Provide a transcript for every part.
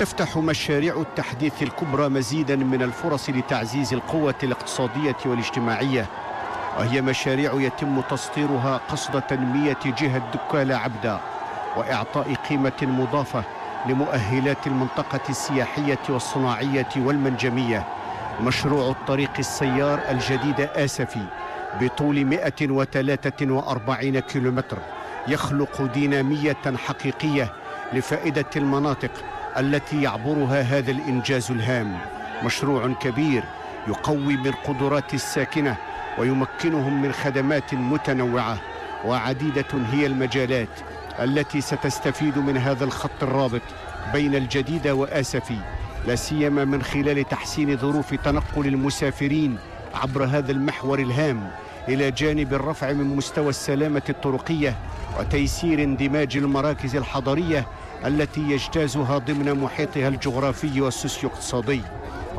تفتح مشاريع التحديث الكبرى مزيدا من الفرص لتعزيز القوة الاقتصادية والاجتماعية، وهي مشاريع يتم تسطيرها قصد تنمية جهة دكالة عبدا وإعطاء قيمة مضافة لمؤهلات المنطقة السياحية والصناعية والمنجمية. مشروع الطريق السيار الجديد آسفي بطول 143 كيلومتر يخلق دينامية حقيقية لفائدة المناطق التي يعبرها هذا الإنجاز الهام. مشروع كبير يقوي من قدرات الساكنة ويمكنهم من خدمات متنوعة، وعديدة هي المجالات التي ستستفيد من هذا الخط الرابط بين الجديدة وآسفي، لا سيما من خلال تحسين ظروف تنقل المسافرين عبر هذا المحور الهام، إلى جانب الرفع من مستوى السلامة الطرقية وتيسير اندماج المراكز الحضرية التي يجتازها ضمن محيطها الجغرافي والسوسيو اقتصادي.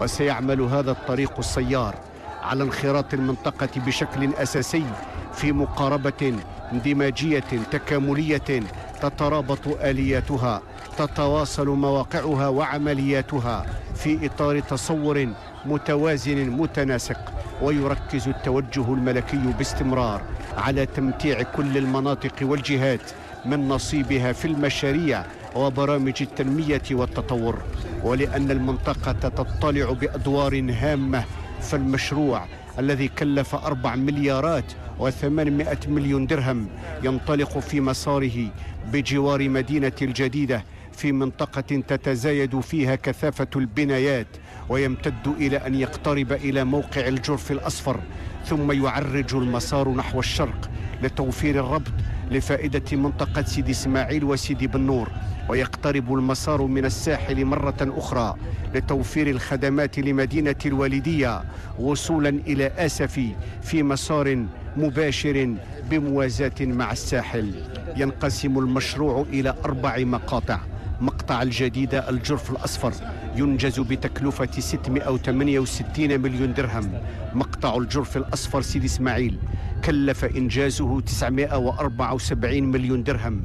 وسيعمل هذا الطريق السيار على انخراط المنطقة بشكل أساسي في مقاربة اندماجية تكاملية تترابط آلياتها، تتواصل مواقعها وعملياتها في إطار تصور متوازن متناسق، ويركز التوجه الملكي باستمرار على تمتيع كل المناطق والجهات من نصيبها في المشاريع وبرامج التنمية والتطور. ولأن المنطقة تطلع بأدوار هامة، فالمشروع الذي كلف 4 مليارات و800 مليون درهم ينطلق في مساره بجوار مدينة الجديدة في منطقة تتزايد فيها كثافة البنايات، ويمتد إلى أن يقترب إلى موقع الجرف الأصفر، ثم يعرج المسار نحو الشرق لتوفير الربط لفائدة منطقة سيدي إسماعيل وسيدي بنور، ويقترب المسار من الساحل مرة أخرى لتوفير الخدمات لمدينة الوالدية وصولا إلى آسفي في مسار مباشر بموازاة مع الساحل. ينقسم المشروع إلى 4 مقاطع. مقطع الجديدة الجرف الأصفر ينجز بتكلفة 668 مليون درهم. مقطع الجرف الأصفر سيدي إسماعيل كلف إنجازه 974 مليون درهم.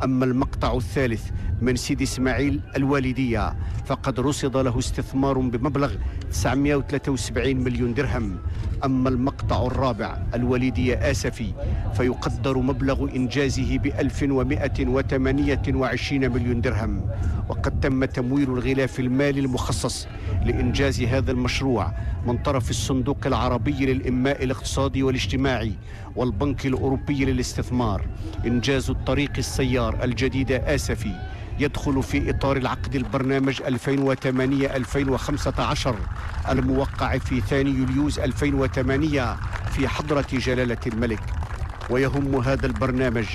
أما المقطع الثالث من سيدي إسماعيل الوالدية فقد رصد له استثمار بمبلغ 973 مليون درهم. أما المقطع الرابع الوالدية آسفي فيقدر مبلغ إنجازه ب1128 مليون درهم. وقد تم تمويل الغلاف المالي المخصص لإنجاز هذا المشروع من طرف الصندوق العربي للإنماء الاقتصادي والاجتماعي والبنك الأوروبي للاستثمار. إنجاز الطريق السيار الجديد آسفي يدخل في إطار العقد البرنامج 2008-2015 الموقع في 2 يوليوز 2008 في حضرة جلالة الملك. ويهم هذا البرنامج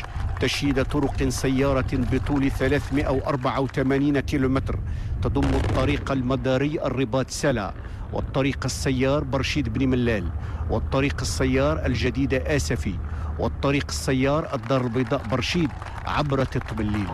تشييد طرق سيارة بطول 384 كيلومتر تضم الطريق المداري الرباط سلا، والطريق السيار برشيد بن ملال، والطريق السيار الجديد آسفي، والطريق السيار الدار البيضاء برشيد عبر تطبليل.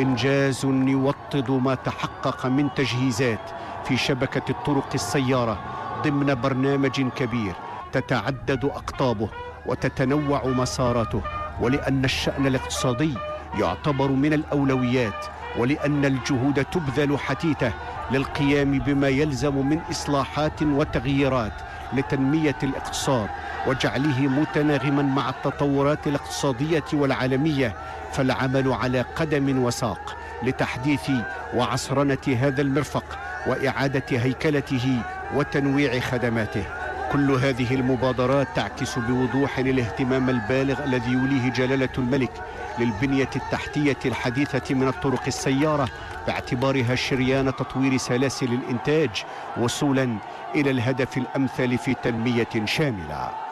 إنجاز يوطد ما تحقق من تجهيزات في شبكة الطرق السيارة ضمن برنامج كبير تتعدد أقطابه وتتنوع مساراته، ولأن الشأن الاقتصادي يعتبر من الأولويات، ولأن الجهود تبذل حثيثة للقيام بما يلزم من إصلاحات وتغييرات لتنمية الاقتصاد وجعله متناغما مع التطورات الاقتصادية والعالمية. فالعمل على قدم وساق لتحديث وعصرنة هذا المرفق وإعادة هيكلته وتنويع خدماته. كل هذه المبادرات تعكس بوضوح الاهتمام البالغ الذي يوليه جلالة الملك للبنية التحتية الحديثة من الطرق السيارة، باعتبارها شريان تطوير سلاسل الإنتاج وصولا إلى الهدف الأمثل في تنمية شاملة.